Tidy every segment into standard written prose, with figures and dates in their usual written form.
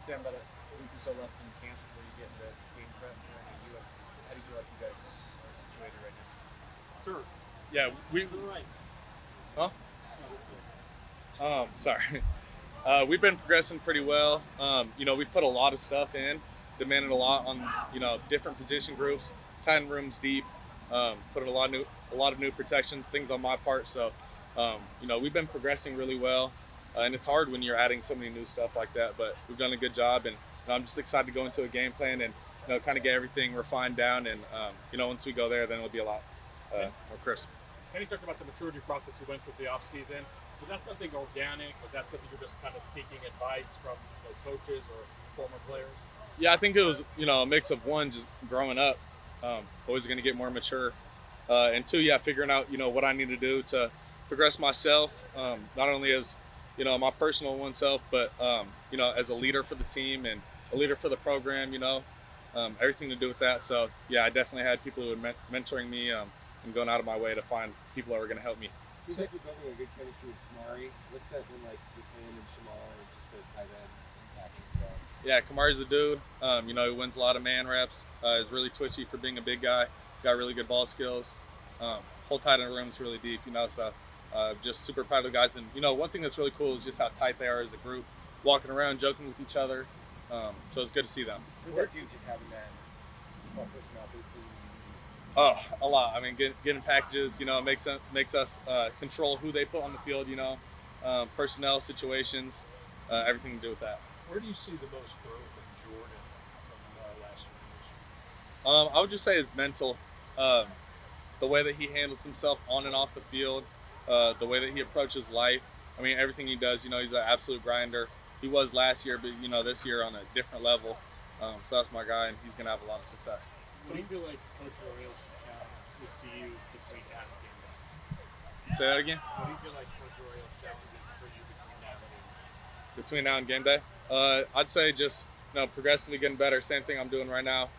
Sam, about a week or so left in camp before you get into game prep for ASU. How do you feel like you guys are situated right now? Sure. Yeah, we. Right. Huh? Sorry. We've been progressing pretty well. We put a lot of stuff in, demanded a lot on different position groups, 10 rooms deep. Put a lot of new protections, things on my part. So, we've been progressing really well, and it's hard when you're adding so many new stuff like that. But we've done a good job, and I'm just excited to go into a game plan and kind of get everything refined down. And once we go there, then it'll be a lot more crisp. Kenny talked about the maturity process you went through the off season. Was that something organic? Was that something you're just kind of seeking advice from coaches or former players? Yeah, I think it was a mix of one, just growing up, always going to get more mature, and two, yeah, figuring out what I need to do to progress myself, not only as my personal oneself, but as a leader for the team and a leader for the program. Everything to do with that. So yeah, I definitely had people who were mentoring me and going out of my way to find people that were going to help me. Seems like you're building a good chemistry with Kamari. What's that been like with him and Shamal and just the tight end impacting as well? Yeah, Kamari's a dude. He wins a lot of man reps. Is really twitchy for being a big guy. Got really good ball skills. Whole tight end room's really deep. So just super proud of the guys. And one thing that's really cool is just how tight they are as a group, walking around, joking with each other. So it's good to see them. What about you, just having that personnel for the team? Oh, a lot. I mean, getting packages, makes us control who they put on the field. Personnel situations, everything to do with that. Where do you see the most growth in Jordan from last year? I would just say his mental, the way that he handles himself on and off the field, the way that he approaches life. I mean, everything he does, he's an absolute grinder. He was last year, but this year on a different level. So that's my guy, and he's gonna have a lot of success. What do you feel like Coach Royals' challenge is to you between now and game day? Say that again? What do you feel like Coach Royals' challenge is for you between now and game day? Between now and game day? I'd say just progressively getting better. Same thing I'm doing right now.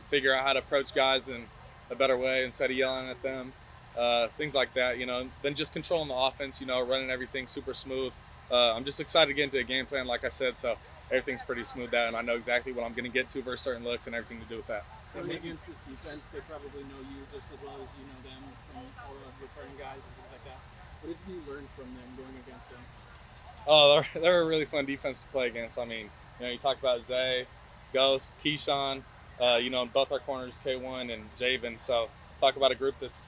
Figure out how to approach guys in a better way instead of yelling at them. Things like that. Then just controlling the offense. Running everything super smooth. I'm just excited to get into a game plan, like I said. So everything's pretty smoothed out, and I know exactly what I'm going to get to versus certain looks and everything to do with that. So against this defense, they probably know you just as well as you know them from all the returning guys and things like that. What have you learned from them going against them? Oh, they're a really fun defense to play against. I mean, you talk about Zay, Ghost, Keyshawn, in both our corners, K1 and Javen. So talk about a group that's,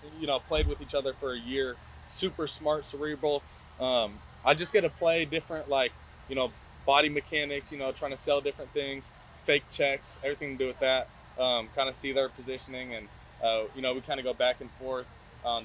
played with each other for a year, super smart, cerebral. I just get to play different, body mechanics, trying to sell different things, fake checks, everything to do with that. Kind of see their positioning, and we kind of go back and forth.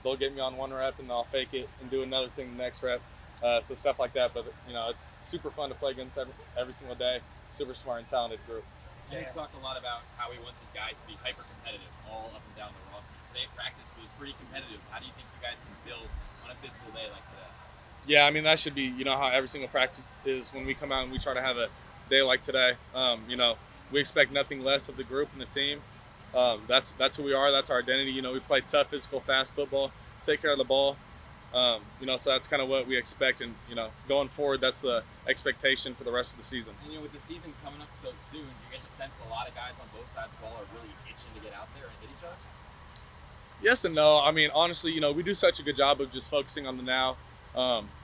They'll get me on one rep and I'll fake it and do another thing the next rep. So stuff like that. But it's super fun to play against every single day. Super smart and talented group. He's talked a lot about how he wants his guys to be hyper competitive all up and down the roster. Today practice was pretty competitive. How do you think you guys can build on a physical day like today? Yeah, I mean, that should be how every single practice is when we come out and we try to have a day like today. We expect nothing less of the group and the team. That's who we are. That's our identity. We play tough, physical, fast football, take care of the ball. So that's kind of what we expect. And, going forward, that's the expectation for the rest of the season. And, with the season coming up so soon, do you get the sense a lot of guys on both sides of the ball are really itching to get out there and hit each other? Yes and no. I mean, honestly, we do such a good job of just focusing on the now,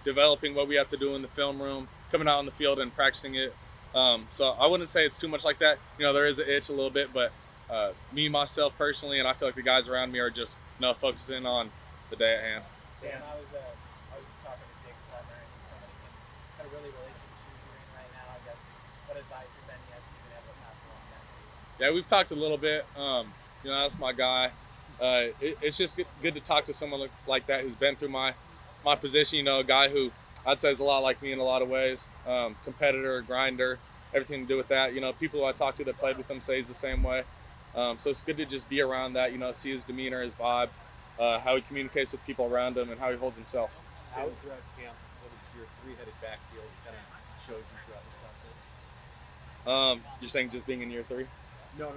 developing what we have to do in the film room, coming out on the field and practicing it. So I wouldn't say it's too much like that. There is an itch a little bit, but me, myself personally, and I feel like the guys around me are just focusing on the day at hand. Sam, I was just talking to Jake Palmer, and somebody had a really related shoes you're in right now. I guess what advice, if any, has he been able to pass along that to you? Yeah, we've talked a little bit. That's my guy. It's just good to talk to someone like that who's been through my position. A guy who I'd say is a lot like me in a lot of ways. Competitor, grinder, everything to do with that. People who I talk to that played with him say he's the same way. So it's good to just be around that. See his demeanor, his vibe, how he communicates with people around him, and how he holds himself. How throughout camp, what has your three-headed backfield kind of showed you throughout this process? You're saying just being in year 3? No.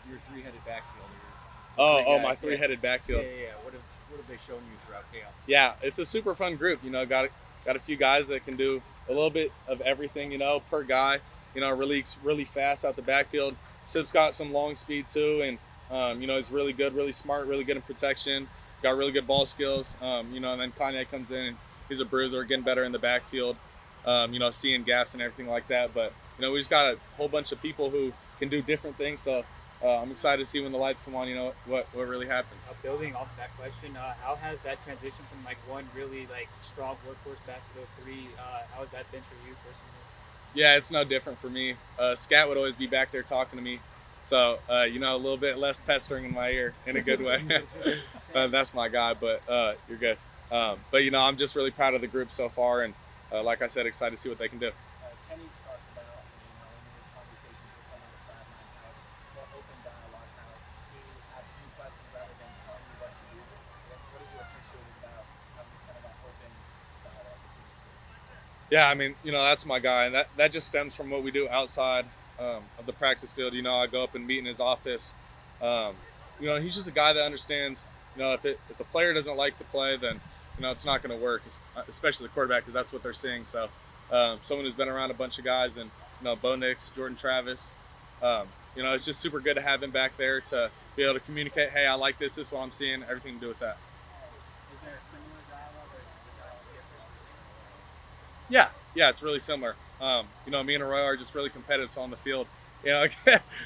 Your three-headed backfield. My three-headed backfield. Yeah. What have they shown you throughout camp? Yeah, it's a super fun group. Got a few guys that can do a little bit of everything. Per guy. really fast out the backfield. Sip's got some long speed too, and he's really good, really smart, really good in protection. Got really good ball skills. And then Kanye comes in and he's a bruiser, getting better in the backfield. Seeing gaps and everything like that. But we just got a whole bunch of people who can do different things. So I'm excited to see when the lights come on. What really happens. Building off of that question, how has that transition from like one really like strong workhorse back to those three? How has that been for you personally? Yeah, it's no different for me. Scat would always be back there talking to me. So, a little bit less pestering in my ear in a good way. That's my guy, but you're good. But, I'm just really proud of the group so far. And like I said, excited to see what they can do. Kenny's talked about, in your conversations with him on the sideline, how it's more open dialogue, how he asks you questions rather than telling you what to do. I guess, what did you appreciate about having kind of that open dialogue between the two? Yeah, that's my guy. And that just stems from what we do outside of the practice field. I go up and meet in his office. He's just a guy that understands, if the player doesn't like the play, then, it's not going to work, especially the quarterback, because that's what they're seeing. So someone who's been around a bunch of guys, and, Bo Nix, Jordan Travis, it's just super good to have him back there to be able to communicate, hey, I like this is what I'm seeing, everything to do with that. Is there a similar dialogue, or is the dialogue different? Yeah, it's really similar. Me and Roy are just really competitive so on the field.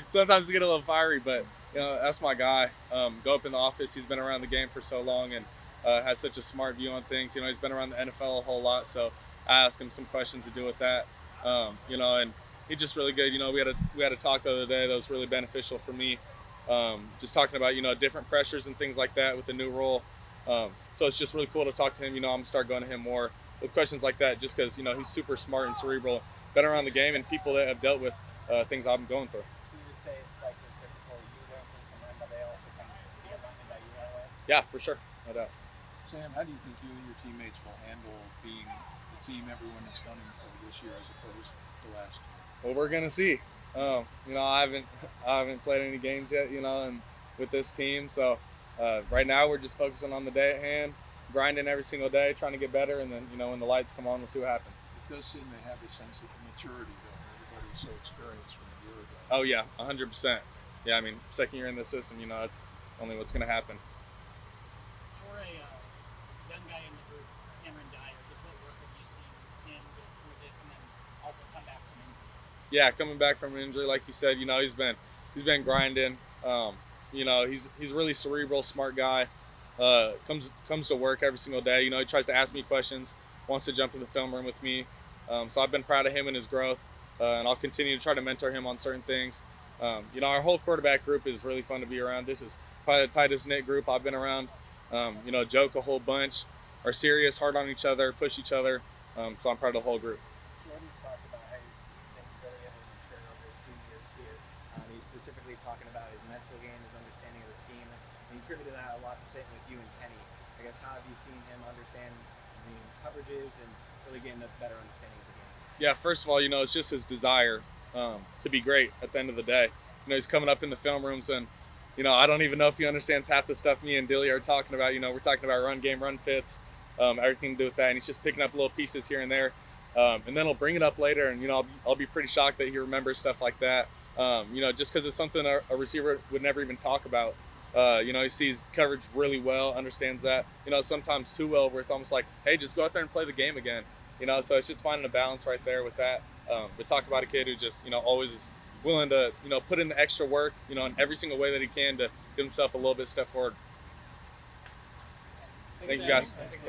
Sometimes we get a little fiery, but that's my guy. Go up in the office. He's been around the game for so long and has such a smart view on things. He's been around the NFL a whole lot, so I ask him some questions to do with that. And he's just really good. We had a talk the other day that was really beneficial for me. Just talking about different pressures and things like that with the new role. So it's just really cool to talk to him. I'm gonna start going to him more with questions like that, just because he's super smart and cerebral, been around the game, and people that have dealt with things I'm going through. So you would say it's like reciprocal. You learn things from them, but they also kind of be around that you that way? Yeah, for sure, no doubt. Sam, how do you think you and your teammates will handle being the team everyone is coming for this year as opposed to last year? Well, we're gonna see. I haven't played any games yet, and with this team. So right now we're just focusing on the day at hand, grinding every single day, trying to get better, and then when the lights come on, we'll see what happens. It does seem they have a sense of maturity, though. Everybody's so experienced from a year ago. Oh yeah, 100%. Yeah, second year in the system, it's only what's gonna happen. For a young guy in the group, Cameron Dyer, just what work have you seen him go through this, and then also come back from injury? Yeah, coming back from an injury, like you said, he's been grinding. He's really cerebral, smart guy. Comes to work every single day. He tries to ask me questions, wants to jump in the film room with me. So I've been proud of him and his growth, and I'll continue to try to mentor him on certain things. Our whole quarterback group is really fun to be around. This is probably the tightest knit group I've been around. Joke a whole bunch, are serious, hard on each other, push each other. So I'm proud of the whole group. Jordan's talked about how he's been really able to mature over his few years here. He's specifically talking about his mental game, his understanding of the scheme, and he attributed that a lot to sitting with you and Kenny. I guess, how have you seen him understand the coverages and really getting a better understanding of the game? Yeah, first of all, it's just his desire to be great at the end of the day. He's coming up in the film rooms, and I don't even know if he understands half the stuff me and Dilly are talking about. We're talking about run game, run fits, everything to do with that, and he's just picking up little pieces here and there. And then he'll bring it up later, and I'll be pretty shocked that he remembers stuff like that. Just because it's something a receiver would never even talk about. He sees coverage really well, understands that. Sometimes too well, where it's almost like, hey, just go out there and play the game again. So it's just finding a balance right there with that. But talk about a kid who just always is willing to put in the extra work in every single way that he can to give himself a little bit step forward. Thank you guys. Thanks,